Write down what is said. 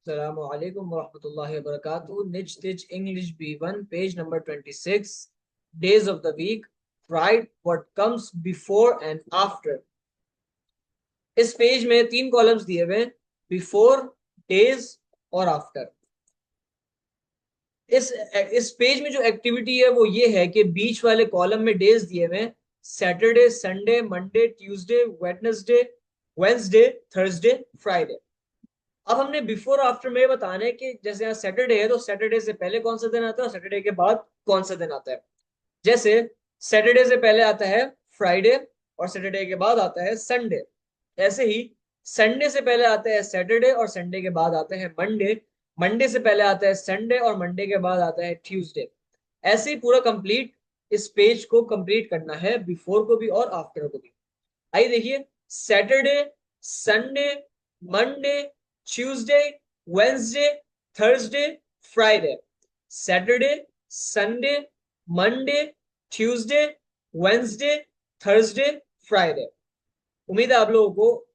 Assalamualaikum warahmatullahi wabarakatuh. Nich Tich English B1, page number 26. Days of the week. Write what comes before and after. इस page में 3 columns दिए हुए हैं, before, days और after. इस page में जो एक्टिविटी है वो ये है कि बीच वाले कॉलम में डेज दिए हुए हैं, Saturday, Sunday, Monday, Tuesday, Wednesday, Wednesday, Thursday, Friday. अब हमने बिफोर आफ्टर में बताना है कि जैसे यहाँ सैटरडे है तो सैटरडे से पहले कौन सा दिन आता है और सैटरडे के बाद कौन सा दिन आता है। जैसे सैटरडे से पहले आता है फ्राइडे और सैटरडे के बाद आता है संडे। ऐसे ही संडे से पहले आता है सैटरडे और संडे के बाद आता है मंडे। मंडे से पहले आता है संडे और मंडे के बाद आता है ट्यूसडे। ऐसे ही पूरा कंप्लीट इस पेज को कंप्लीट करना है, बिफोर को भी और आफ्टर को भी। आइए देखिए, Saturday, Sunday, Monday, Tuesday, Wednesday, Thursday, Friday. Saturday, Sunday, Monday, Tuesday, Wednesday, Thursday, Friday. उम्मीद है आप लोगों को